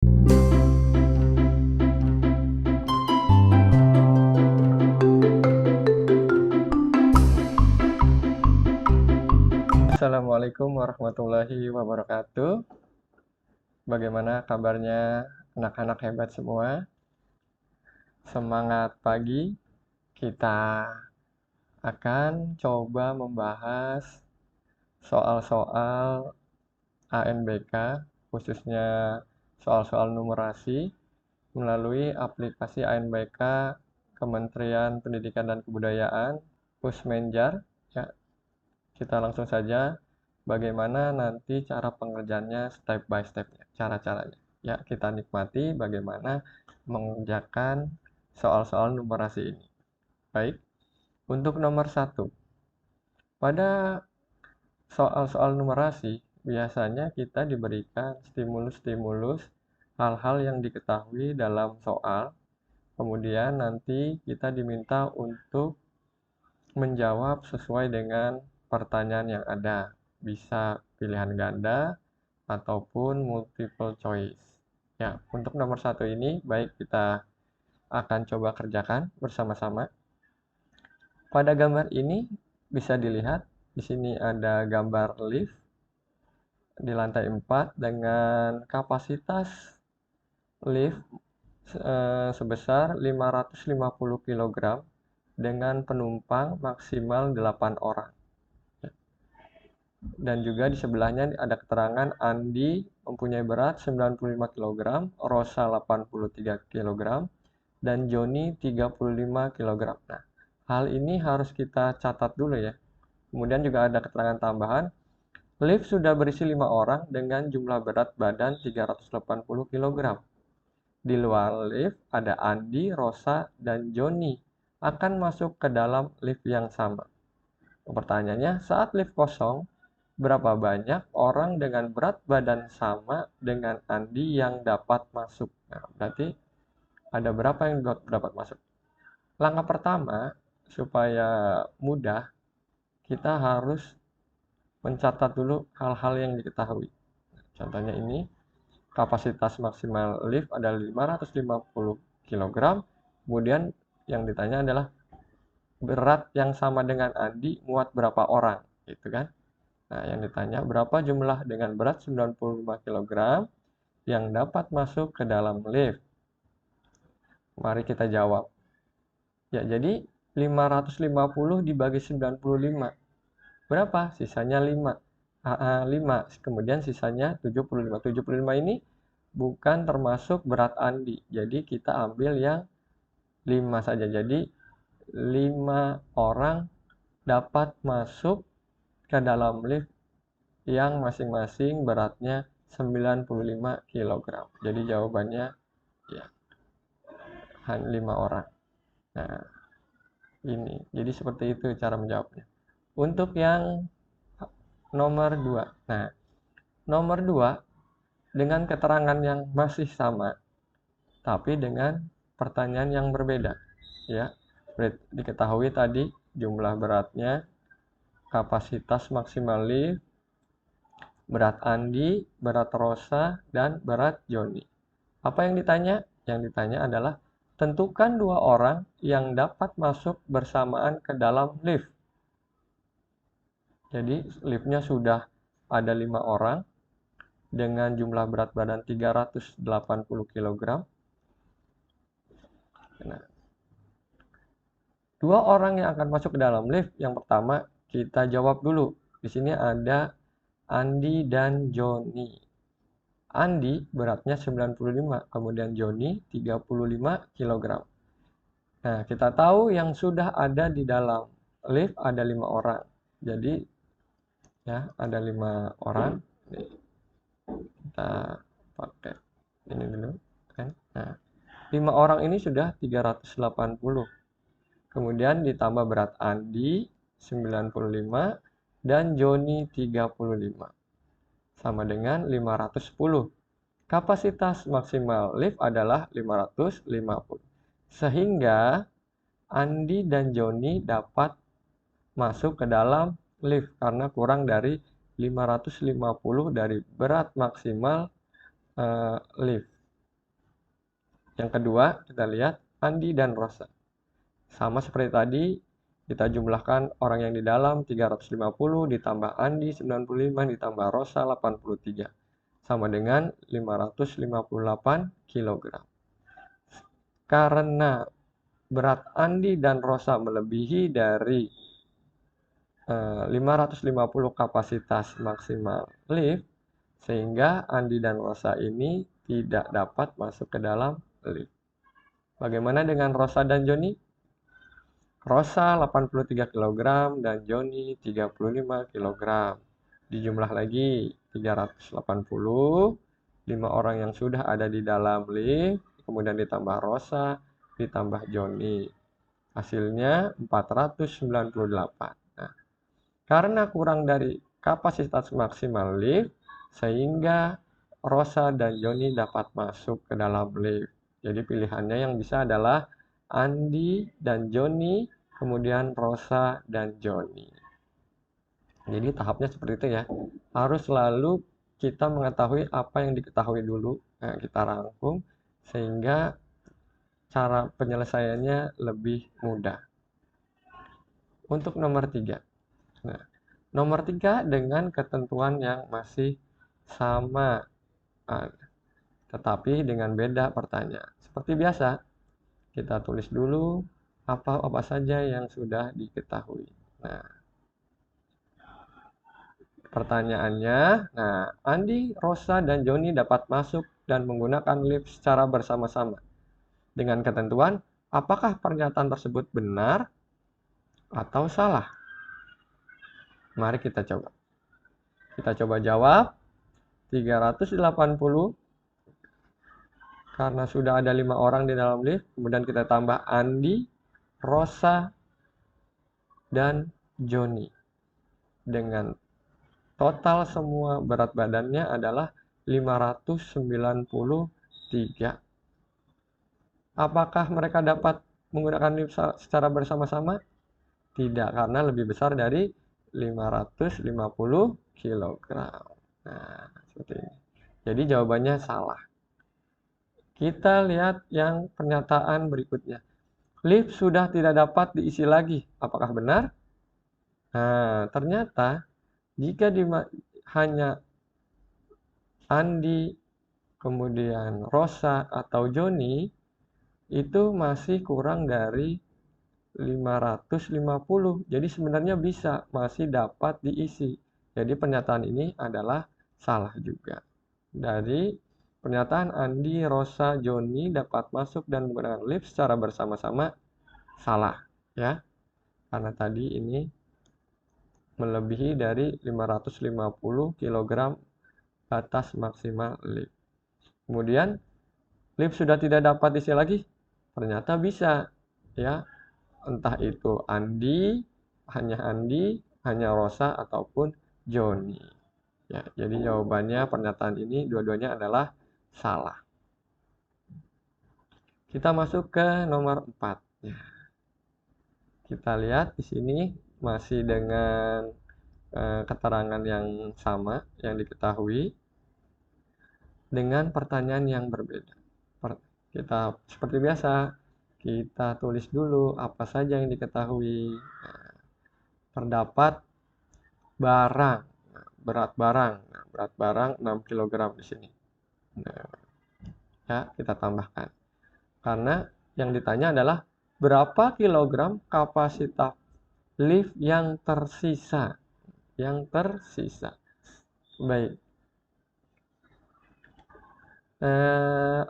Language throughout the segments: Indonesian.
Assalamualaikum warahmatullahi wabarakatuh. Bagaimana kabarnya anak-anak hebat semua? Semangat pagi. Kita akan coba membahas soal-soal ANBK, khususnya soal-soal numerasi melalui aplikasi ANBK Kementerian Pendidikan dan Kebudayaan, Pusmenjar. Ya, kita langsung saja bagaimana nanti cara pengerjaannya step by step-nya, cara-caranya. Ya, kita nikmati bagaimana mengerjakan soal-soal numerasi ini. Baik, untuk nomor 1. Pada soal-soal numerasi, biasanya kita diberikan stimulus-stimulus hal-hal yang diketahui dalam soal. Kemudian nanti kita diminta untuk menjawab sesuai dengan pertanyaan yang ada. Bisa pilihan ganda ataupun multiple choice. Ya, untuk nomor 1 ini baik kita akan coba kerjakan bersama-sama. Pada gambar ini bisa dilihat di sini ada gambar lift di lantai 4 dengan kapasitas lift sebesar 550 kg dengan penumpang maksimal 8 orang. Dan juga di sebelahnya ada keterangan Andi mempunyai berat 95 kg, Rosa 83 kg, dan Joni 35 kg. Nah, hal ini harus kita catat dulu ya. Kemudian juga ada keterangan tambahan, lift sudah berisi 5 orang dengan jumlah berat badan 380 kg. Di luar lift ada Andi, Rosa, dan Joni akan masuk ke dalam lift yang sama. Pertanyaannya, saat lift kosong, berapa banyak orang dengan berat badan sama dengan Andi yang dapat masuk? Nah, berarti ada berapa yang dapat masuk? Langkah pertama, supaya mudah, kita harus mencatat dulu hal-hal yang diketahui. Contohnya ini, kapasitas maksimal lift adalah 550 kg. Kemudian yang ditanya adalah berat yang sama dengan Andi muat berapa orang, gitu kan? Nah, yang ditanya berapa jumlah dengan berat 95 kg yang dapat masuk ke dalam lift. Mari kita jawab. Ya, jadi 550 dibagi 95. Berapa? Sisanya 5. 5. Kemudian sisanya 75. 75 ini bukan termasuk berat Andi. Jadi kita ambil yang 5 saja. Jadi 5 orang dapat masuk ke dalam lift yang masing-masing beratnya 95 kg. Jadi jawabannya ya 5 orang. Nah, ini. Jadi seperti itu cara menjawabnya. Untuk yang nomor 2. Nah, nomor 2 dengan keterangan yang masih sama tapi dengan pertanyaan yang berbeda. Ya, seperti diketahui tadi jumlah beratnya, kapasitas maksimal lift, berat Andi, berat Rosa, dan berat Joni. Apa yang ditanya? Yang ditanya adalah tentukan 2 orang yang dapat masuk bersamaan ke dalam lift. Jadi liftnya sudah ada 5 orang dengan jumlah berat badan 380 kg. Nah, 2 orang yang akan masuk ke dalam lift, yang pertama kita jawab dulu. Di sini ada Andi dan Joni. Andi beratnya 95, kemudian Joni 35 kg. Nah, kita tahu yang sudah ada di dalam lift ada 5 orang. Jadi ya, ada 5 orang. Nih, kita pakai ini dulu kan. Nah, 5 orang ini sudah 380. Kemudian ditambah berat Andi 95 dan Joni 35. Sama dengan 510. Kapasitas maksimal lift adalah 550. Sehingga Andi dan Joni dapat masuk ke dalam lift karena kurang dari 550 dari berat maksimal lift. Yang kedua, kita lihat Andi dan Rosa. Sama seperti tadi, kita jumlahkan orang yang di dalam 350 ditambah Andi 95 ditambah Rosa 83. Sama dengan 558 kg. Karena berat Andi dan Rosa melebihi dari 550 kapasitas maksimal lift, sehingga Andi dan Rosa ini tidak dapat masuk ke dalam lift. Bagaimana dengan Rosa dan Joni? Rosa 83 kg dan Joni 35 kg. Dijumlah lagi 380, 5 orang yang sudah ada di dalam lift, kemudian ditambah Rosa, ditambah Joni. Hasilnya 498. Nah, karena kurang dari kapasitas maksimal lift, sehingga Rosa dan Joni dapat masuk ke dalam lift. Jadi pilihannya yang bisa adalah Andi dan Joni, kemudian Rosa dan Joni. Jadi tahapnya seperti itu ya. Harus selalu kita mengetahui apa yang diketahui dulu, kita rangkum, sehingga cara penyelesaiannya lebih mudah. Untuk nomor 3. Nah, nomor 3 dengan ketentuan yang masih sama, tetapi dengan beda pertanyaan. Seperti biasa, kita tulis dulu apa saja yang sudah diketahui. Nah, pertanyaannya, Andi, Rosa, dan Joni dapat masuk dan menggunakan lift secara bersama-sama. Dengan ketentuan, apakah pernyataan tersebut benar atau salah? Mari kita coba. Kita coba jawab. 380 karena sudah ada 5 orang di dalam lift, kemudian kita tambah Andi, Rosa, dan Joni. Dengan total semua berat badannya adalah 593. Apakah mereka dapat menggunakan lift secara bersama-sama? Tidak, karena lebih besar dari 550 kg. Nah, seperti ini. Jadi jawabannya salah. Kita lihat yang pernyataan berikutnya. Lift sudah tidak dapat diisi lagi. Apakah benar? Nah, ternyata jika hanya Andi, kemudian Rosa atau Joni, itu masih kurang dari 550. Jadi sebenarnya bisa, masih dapat diisi. Jadi pernyataan ini adalah salah juga. Dari pernyataan Andi, Rosa, Joni dapat masuk dan menggunakan lift secara bersama-sama salah, ya. Karena tadi ini melebihi dari 550 kg batas maksimal lift. Kemudian lift sudah tidak dapat diisi lagi. Ternyata bisa, ya. Entah itu Andi, hanya Rosa ataupun Joni. Ya, jadi jawabannya pernyataan ini dua-duanya adalah salah. Kita masuk ke nomor 4. Ya. Kita lihat di sini masih dengan keterangan yang sama yang diketahui dengan pertanyaan yang berbeda. Kita seperti biasa, kita tulis dulu apa saja yang diketahui. Nah, terdapat barang, berat barang 6 kg di sini. Nah, ya, kita tambahkan. Karena yang ditanya adalah berapa kilogram kapasitas lift yang tersisa. Baik.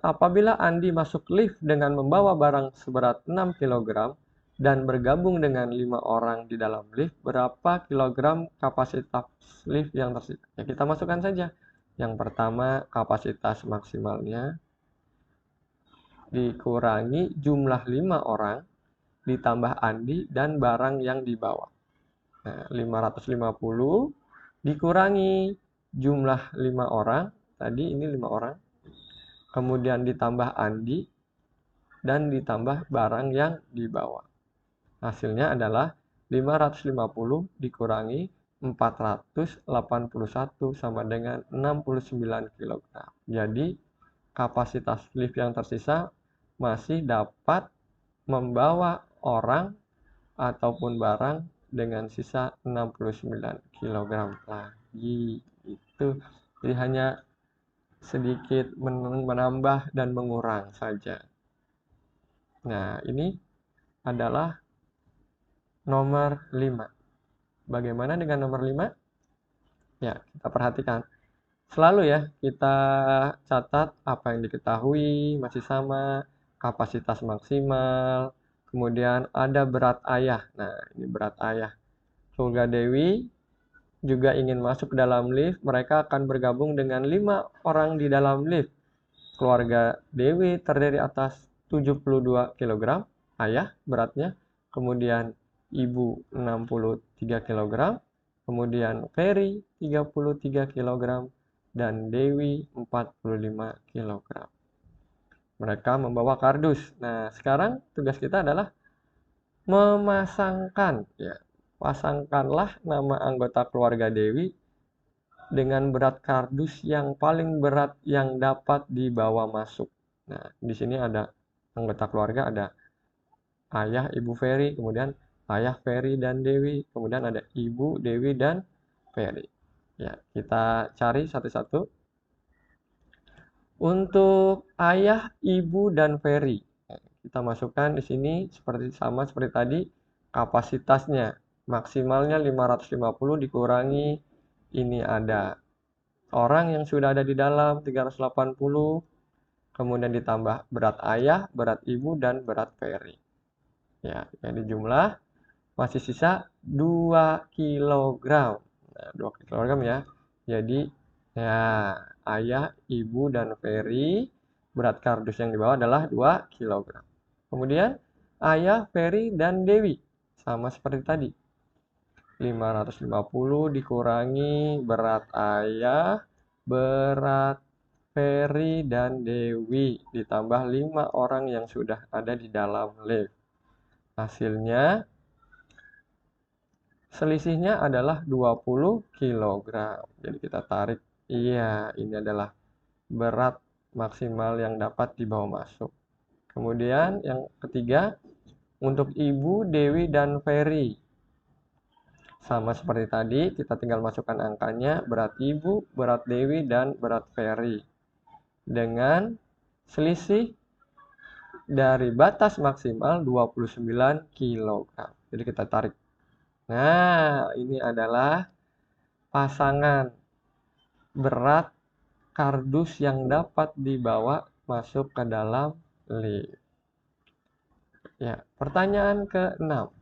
Apabila Andi masuk lift dengan membawa barang seberat 6 kg dan bergabung dengan 5 orang di dalam lift, berapa kilogram kapasitas lift yang tersisa? Ya, kita masukkan saja. Yang pertama, kapasitas maksimalnya dikurangi jumlah 5 orang ditambah Andi dan barang yang dibawa. Nah, 550 dikurangi jumlah 5 orang, tadi ini 5 orang, kemudian ditambah Andi dan ditambah barang yang dibawa. Hasilnya adalah 550 dikurangi 481 sama dengan 69 kg. Jadi kapasitas lift yang tersisa masih dapat membawa orang ataupun barang dengan sisa 69 kg lagi. Itu jadi hanya sedikit menambah dan mengurang saja. Nah, ini adalah nomor 5. Bagaimana dengan nomor 5? Ya, kita perhatikan. Selalu ya, kita catat apa yang diketahui masih sama, kapasitas maksimal, kemudian ada berat ayah. Nah, ini berat ayah. Keluarga Dewi juga ingin masuk ke dalam lift, mereka akan bergabung dengan 5 orang di dalam lift. Keluarga Dewi terdiri atas 72 kg, ayah beratnya, kemudian ibu 63 kg, kemudian Ferry 33 kg, dan Dewi 45 kg. Mereka membawa kardus. Nah, sekarang tugas kita adalah memasangkan, ya. Pasangkanlah nama anggota keluarga Dewi dengan berat kardus yang paling berat yang dapat dibawa masuk. Nah, di sini ada anggota keluarga, ada ayah, ibu Ferry, kemudian ayah Ferry dan Dewi, kemudian ada ibu Dewi dan Ferry. Ya, kita cari satu-satu. Untuk ayah, ibu, dan Ferry, kita masukkan di sini sama seperti tadi, kapasitasnya maksimalnya 550 dikurangi ini ada orang yang sudah ada di dalam 380, kemudian ditambah berat ayah, berat ibu, dan berat Ferry. Ya, jadi jumlah masih sisa 2 kg. Nah, 2 kg ya. Jadi ya, ayah, ibu, dan Ferry berat kardus yang dibawa adalah 2 kg. Kemudian ayah, Ferry, dan Dewi sama seperti tadi. 550 dikurangi berat ayah, berat Ferry, dan Dewi ditambah 5 orang yang sudah ada di dalam lift. Hasilnya selisihnya adalah 20 kg. Jadi kita tarik. Iya, ini adalah berat maksimal yang dapat dibawa masuk. Kemudian yang ketiga, untuk ibu, Dewi, dan Ferry. Sama seperti tadi, kita tinggal masukkan angkanya, berat ibu, berat Dewi, dan berat Ferry. Dengan selisih dari batas maksimal 29 kg. Jadi kita tarik. Nah, ini adalah pasangan berat kardus yang dapat dibawa masuk ke dalam lift. Ya, pertanyaan ke-6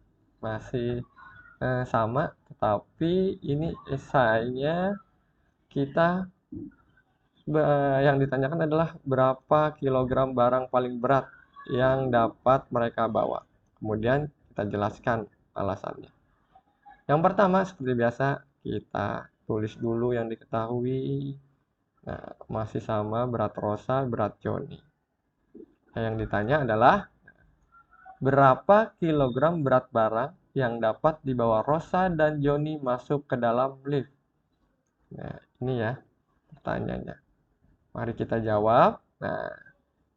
masih sama, tetapi ini esainya kita yang ditanyakan adalah berapa kilogram barang paling berat yang dapat mereka bawa. Kemudian kita jelaskan alasannya. Yang pertama, seperti biasa, kita tulis dulu yang diketahui. Nah, masih sama berat Rosa, berat Joni. Nah, yang ditanya adalah berapa kilogram berat barang yang dapat dibawa Rosa dan Joni masuk ke dalam lift? Nah, ini ya pertanyaannya. Mari kita jawab. Nah,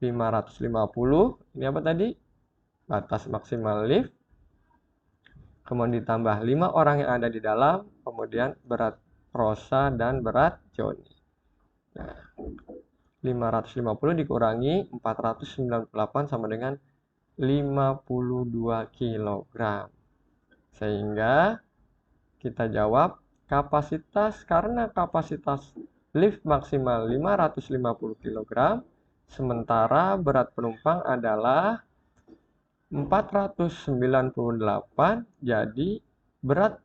550, ini apa tadi? Batas maksimal lift. Kemudian ditambah 5 orang yang ada di dalam, kemudian berat Rosa dan berat Joni. Nah, 550 dikurangi 498 sama dengan 52 kg. Sehingga kita jawab kapasitas, karena kapasitas lift maksimal 550 kg, sementara berat penumpang adalah 498, jadi berat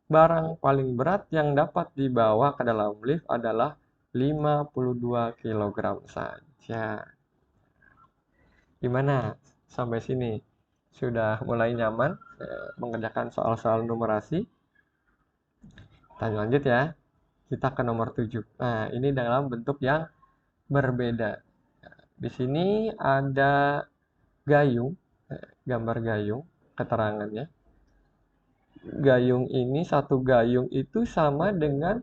barang paling berat yang dapat dibawa ke dalam lift adalah 52 kg saja. Gimana? Sampai sini sudah mulai nyaman mengerjakan soal-soal numerasi? Kita lanjut ya. Kita ke nomor 7. Nah, ini dalam bentuk yang berbeda. Di sini ada gayung, gambar gayung, keterangannya. Gayung ini, satu gayung itu sama dengan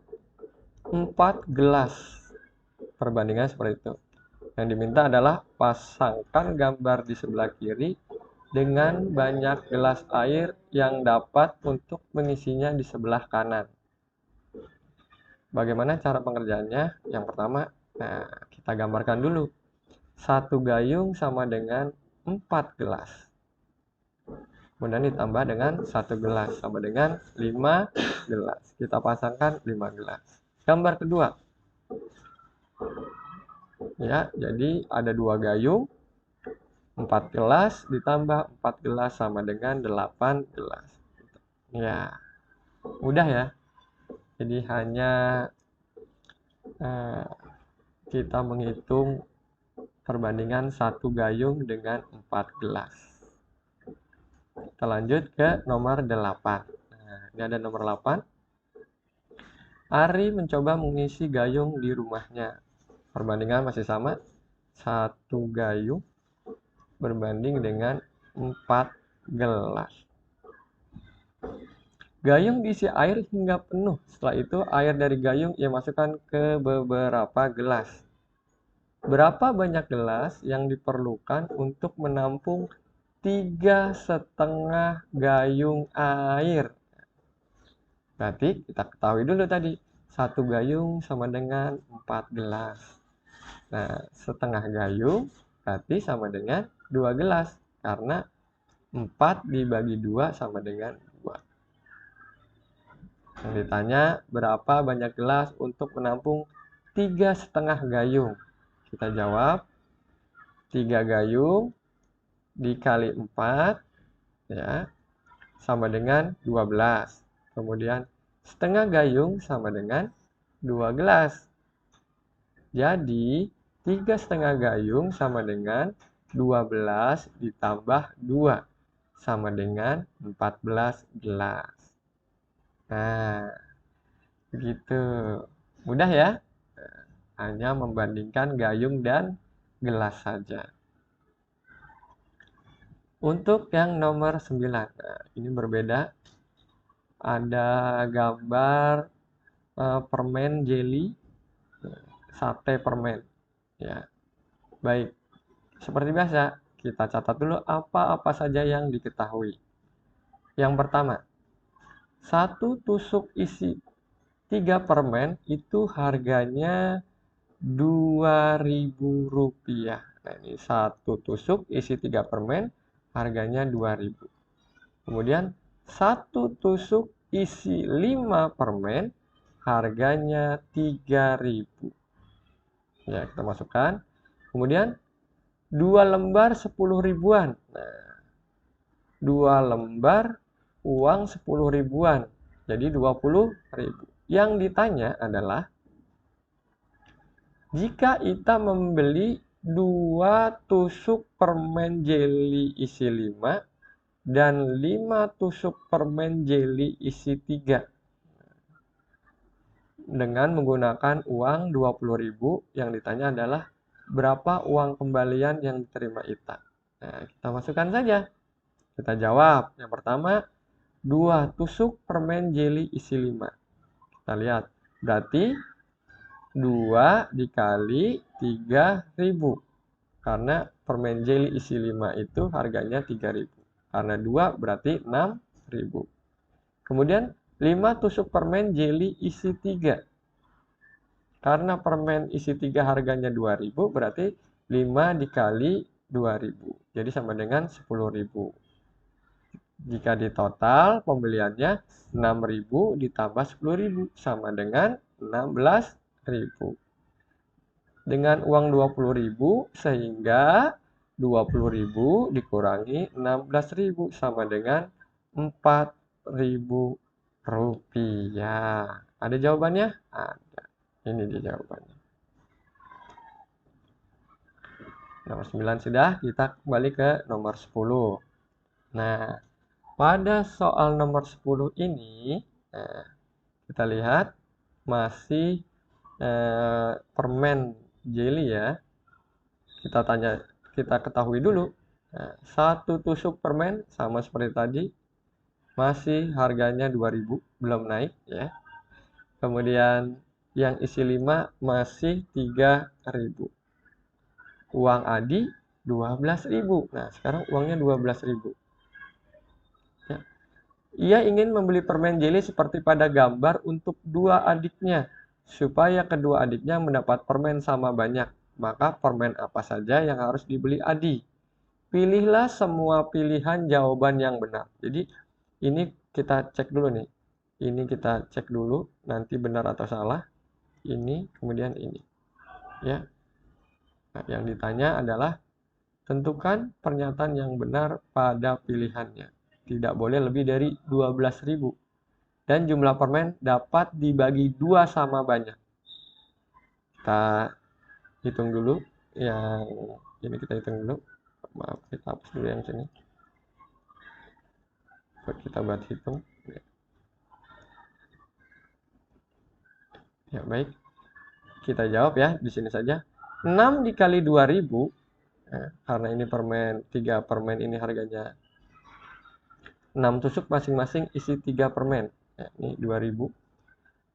4 gelas. Perbandingan seperti itu. Yang diminta adalah pasangkan gambar di sebelah kiri dengan banyak gelas air yang dapat untuk mengisinya di sebelah kanan. Bagaimana cara pengerjaannya? Yang pertama, kita gambarkan dulu. 1 gayung sama dengan 4 gelas. Kemudian ditambah dengan 1 gelas sama dengan 5 gelas. Kita pasangkan 5 gelas. Gambar kedua. Ya, jadi ada 2 gayung, 4 gelas ditambah 4 gelas sama dengan 8 gelas. Ya, mudah ya. Jadi hanya kita menghitung perbandingan 1 gayung dengan 4 gelas. Kita lanjut ke nomor 8. Nah, ini ada nomor 8. Ari mencoba mengisi gayung di rumahnya. Perbandingan masih sama. 1 gayung berbanding dengan 4 gelas. Gayung diisi air hingga penuh. Setelah itu air dari gayung ia masukkan ke beberapa gelas. Berapa banyak gelas yang diperlukan untuk menampung 3,5 gayung air? Berarti kita ketahui dulu tadi, 1 gayung sama dengan 4 gelas. Nah, setengah gayung berarti sama dengan 2 gelas. Karena 4 dibagi 2 sama dengan 2. Yang ditanya, berapa banyak gelas untuk menampung 3,5 gayung? Kita jawab, 3 gayung dikali 4 ya, sama dengan 12. Kemudian setengah gayung sama dengan 2 gelas. Jadi 3,5 gayung sama dengan 12 ditambah 2 sama dengan 14 gelas. Nah, begitu. Mudah ya? Hanya membandingkan gayung dan gelas saja. Untuk yang nomor 9, nah, ini berbeda. Ada gambar permen jelly, sate permen. Ya, baik. Seperti biasa, kita catat dulu apa-apa saja yang diketahui. Yang pertama, 1 tusuk isi 3 permen itu harganya Rp2.000. Nah, ini 1 tusuk isi 3 permen harganya Rp2.000. Kemudian 1 tusuk isi 5 permen harganya Rp3.000. Ya, kita masukkan. Kemudian 2 lembar 10 ribuan. Nah, 2 lembar uang 10 ribuan. Jadi 20.000. Yang ditanya adalah, jika Ita membeli 2 tusuk permen jeli isi 5 dan 5 tusuk permen jeli isi 3 dengan menggunakan uang 20.000, yang ditanya adalah berapa uang kembalian yang diterima Ita. Nah, kita masukkan saja. Kita jawab. Yang pertama, 2 tusuk permen jeli isi 5. Kita lihat. Berarti 2 dikali 3.000. Karena permen jeli isi 5 itu harganya 3.000. Karena 2 berarti 6.000. Kemudian 5 tusuk permen jeli isi 3. Karena permen isi 3 harganya 2.000, berarti 5 dikali 2.000. Jadi sama dengan 10.000. Jika di total pembeliannya 6.000 ditambah 10.000 sama dengan 16.000. Dengan uang 20.000 sehingga 20.000 dikurangi 16.000 sama dengan 4.000 rupiah. Ada jawabannya? Ada. Ini dia jawabannya. Nomor 9 sudah, kita kembali ke nomor 10. Nah, pada soal nomor 10 ini, kita lihat masih permen jelly ya. Kita ketahui dulu. 1 tusuk permen sama seperti tadi, masih harganya 2.000, belum naik ya. Kemudian yang isi 5 masih 3.000. Uang Adi 12.000. Nah, sekarang uangnya 12.000. Ya. Ia ingin membeli permen jeli seperti pada gambar untuk dua adiknya, supaya kedua adiknya mendapat permen sama banyak. Maka permen apa saja yang harus dibeli Adi? Pilihlah semua pilihan jawaban yang benar. Jadi ini kita cek dulu nih. Ini kita cek dulu nanti benar atau salah. Ini kemudian ini. Ya. Nah, yang ditanya adalah tentukan pernyataan yang benar pada pilihannya. Tidak boleh lebih dari 12.000. Dan jumlah permen dapat dibagi 2 sama banyak. Kita hitung dulu. Yang ini kita hitung dulu. Maaf, kita hapus dulu yang sini. Kita buat hitung. Ya, baik. Kita jawab ya di sini saja. 6 dikali 2.000. Karena ini permen, 3 permen ini harganya 6 tusuk masing-masing isi 3 permen. Ya, ini 2.000.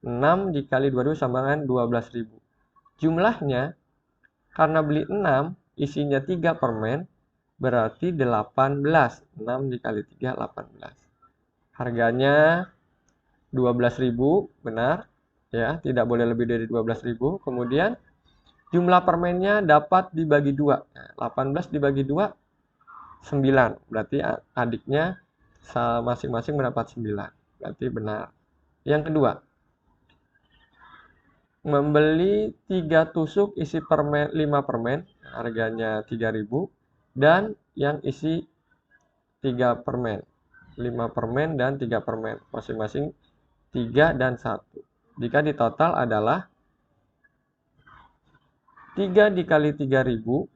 6 dikali 2.000 sama dengan 12.000. Jumlahnya, karena beli 6, isinya 3 permen, berarti 18. 6 dikali 3, 18. Harganya 12.000, benar. Ya, tidak boleh lebih dari 12.000. Kemudian, jumlah permennya dapat dibagi 2. Nah, 18 dibagi 2, 9. Berarti adiknya masing-masing mendapat 9. Berarti benar. Yang kedua, membeli 3 tusuk isi permen 5 permen, harganya 3.000, dan yang isi 3 permen. 5 permen dan 3 permen, masing-masing 3 dan 1. Jika ditotal adalah 3 dikali 3.000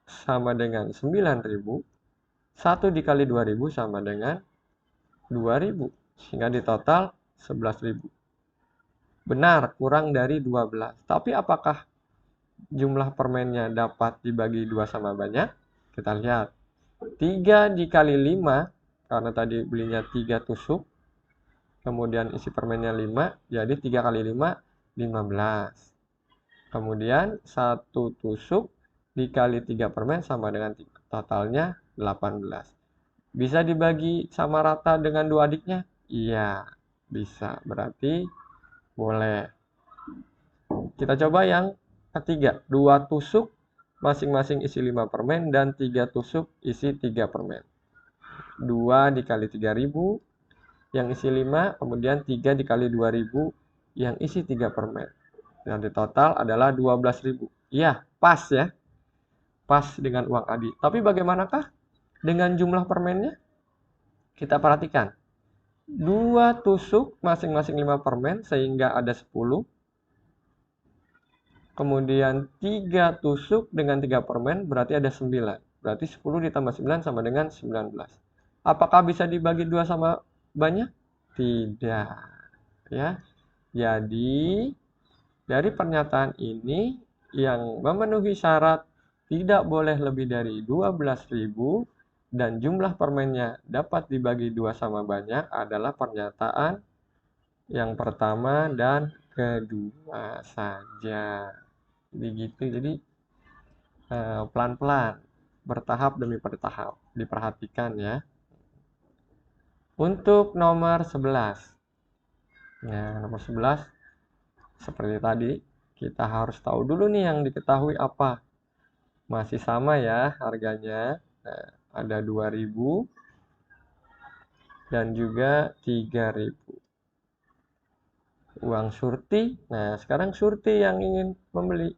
sama dengan 9.000, 1 dikali 2.000 sama dengan 2.000, sehingga ditotal 11.000. Benar, kurang dari 12. Tapi apakah jumlah permennya dapat dibagi 2 sama banyak? Kita lihat. 3 dikali 5, karena tadi belinya 3 tusuk, kemudian isi permennya 5, jadi 3 kali 5, 15. Kemudian 1 tusuk dikali 3 permen sama dengan totalnya 18. Bisa dibagi sama rata dengan 2 adiknya? Iya, bisa. Berarti boleh. Kita coba yang ketiga. 2 tusuk masing-masing isi 5 permen dan 3 tusuk isi 3 permen. 2 dikali 3.000 yang isi 5, kemudian 3 dikali 2.000 yang isi 3 permen. Nanti total adalah 12.000. Iya, pas ya. Pas dengan uang Adi. Tapi bagaimanakah dengan jumlah permennya? Kita perhatikan. 2 tusuk masing-masing 5 permen sehingga ada 10. Kemudian 3 tusuk dengan 3 permen berarti ada 9. Berarti 10 ditambah 9 sama dengan 19. Apakah bisa dibagi 2 sama banyak? Tidak. Ya. Jadi, dari pernyataan ini yang memenuhi syarat tidak boleh lebih dari 12.000 dan jumlah permennya dapat dibagi 2 sama banyak adalah pernyataan yang pertama dan kedua saja. Begitu. Jadi pelan-pelan, bertahap demi bertahap, diperhatikan ya. Untuk nomor 11. Nah, nomor 11 seperti tadi, kita harus tahu dulu nih yang diketahui apa. Masih sama ya harganya. Nah, ada 2.000 dan juga 3.000. Uang surti. Nah, sekarang surti yang ingin membeli.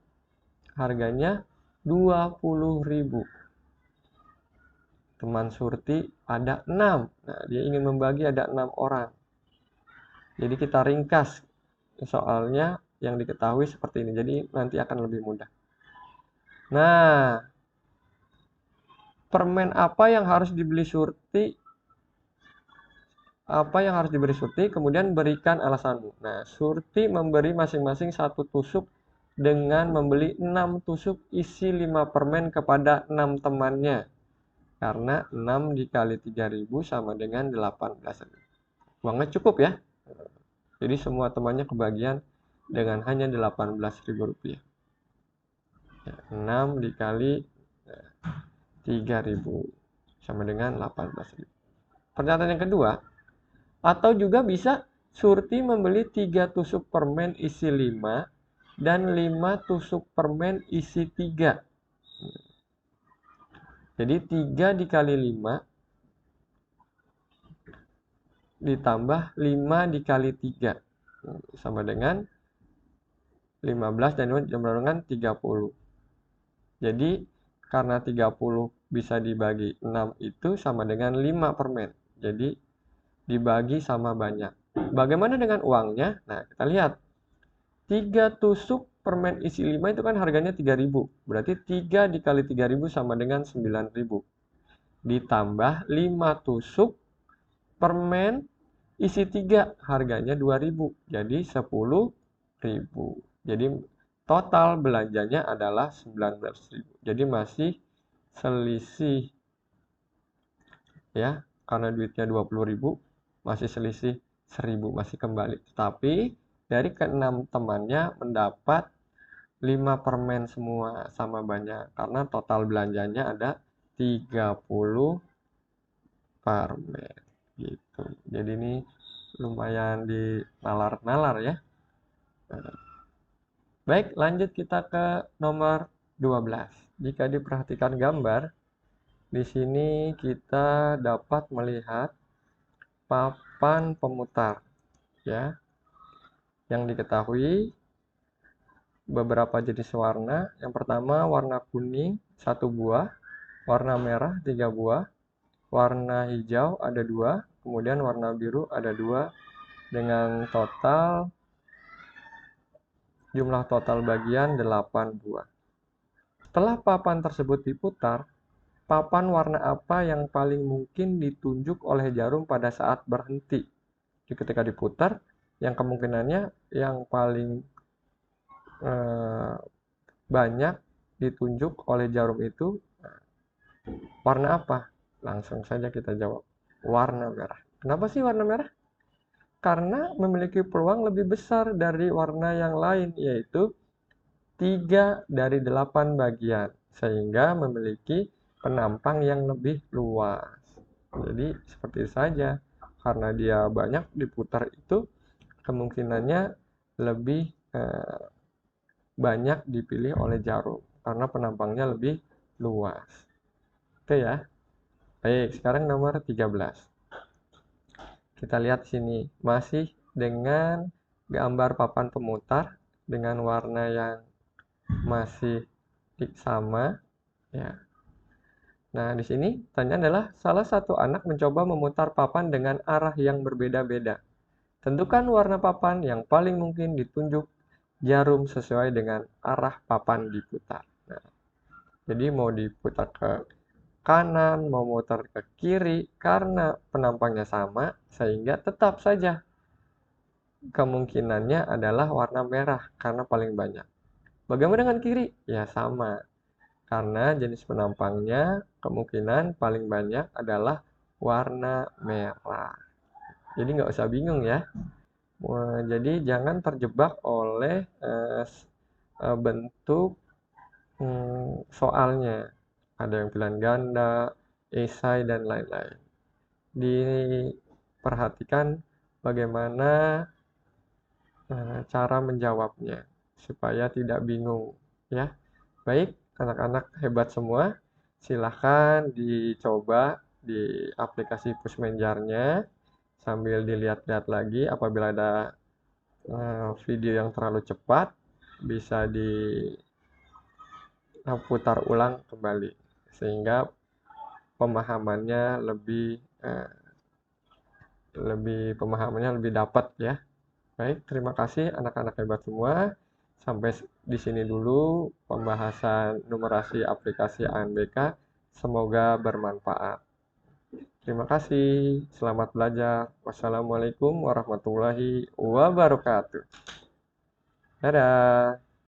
Harganya 20.000. Teman surti ada 6. Nah, dia ingin membagi ada 6 orang. Jadi kita ringkas soalnya yang diketahui seperti ini. Jadi nanti akan lebih mudah. Nah, permen apa yang harus dibeli surti? Apa yang harus diberi surti? Kemudian berikan alasanmu. Nah, surti memberi masing-masing 1 tusuk dengan membeli 6 tusuk isi 5 permen kepada 6 temannya. Karena 6 dikali 3.000 sama dengan 18.000. Uangnya cukup ya. Jadi semua temannya kebagian dengan hanya 18.000 rupiah. 6 dikali 3.000 sama dengan 18.000. Pernyataan yang kedua, atau juga bisa Surti membeli 3 tusuk permen isi 5 dan 5 tusuk permen isi 3. Jadi 3 dikali 5 ditambah 5 dikali 3 sama dengan 15 dan dengan 30. Jadi karena 30 bisa dibagi 6 itu sama dengan 5 permen. Jadi dibagi sama banyak. Bagaimana dengan uangnya? Nah, kita lihat. 3 tusuk permen isi 5 itu kan harganya 3.000. Berarti 3 dikali 3.000 sama dengan 9.000. Ditambah 5 tusuk permen isi 3 harganya 2.000. Jadi 10.000. Jadi total belanjanya adalah 19.000. Jadi masih selisih ya, karena duitnya 20.000 masih selisih 1.000, masih kembali. Tapi dari ke-6 temannya mendapat 5 permen semua sama banyak karena total belanjanya ada 30 permen gitu. Jadi ini lumayan dinalar-nalar ya. Baik, lanjut kita ke nomor 12. Jika diperhatikan gambar, di sini kita dapat melihat papan pemutar ya. Yang diketahui beberapa jenis warna. Yang pertama warna kuning 1 buah, warna merah 3 buah, warna hijau ada 2, kemudian warna biru ada 2 dengan jumlah total bagian 8 buah. Setelah papan tersebut diputar, papan warna apa yang paling mungkin ditunjuk oleh jarum pada saat berhenti? Jadi ketika diputar, yang kemungkinannya yang paling banyak ditunjuk oleh jarum itu warna apa? Langsung saja kita jawab, warna merah. Kenapa sih warna merah? Karena memiliki peluang lebih besar dari warna yang lain, yaitu 3 dari 8 bagian, sehingga memiliki penampang yang lebih luas. Jadi seperti saja, karena dia banyak diputar itu, kemungkinannya lebih banyak dipilih oleh jarum, karena penampangnya lebih luas. Oke ya. Baik, sekarang nomor 13. Kita lihat sini, masih dengan gambar papan pemutar dengan warna yang masih sama ya. Nah, di sini tanya adalah salah satu anak mencoba memutar papan dengan arah yang berbeda-beda. Tentukan warna papan yang paling mungkin ditunjuk jarum sesuai dengan arah papan diputar. Nah, jadi mau diputar ke kanan, mau mutar ke kiri, karena penampangnya sama, sehingga tetap saja kemungkinannya adalah warna merah, karena paling banyak. Bagaimana dengan kiri? Ya sama, karena jenis penampangnya kemungkinan paling banyak adalah warna merah. Jadi nggak usah bingung ya. Jadi jangan terjebak oleh bentuk soalnya. Ada yang pilihan ganda, esai, dan lain-lain. Diperhatikan bagaimana cara menjawabnya supaya tidak bingung ya. Baik, anak-anak hebat semua, silahkan dicoba di aplikasi Pushmenjarnya sambil dilihat-lihat lagi. Apabila ada video yang terlalu cepat, bisa diputar ulang kembali sehingga pemahamannya lebih dapat ya. Baik, terima kasih anak-anak hebat semua. Sampai di sini dulu pembahasan numerasi aplikasi ANBK. Semoga bermanfaat. Terima kasih. Selamat belajar. Wassalamualaikum warahmatullahi wabarakatuh. Dadah.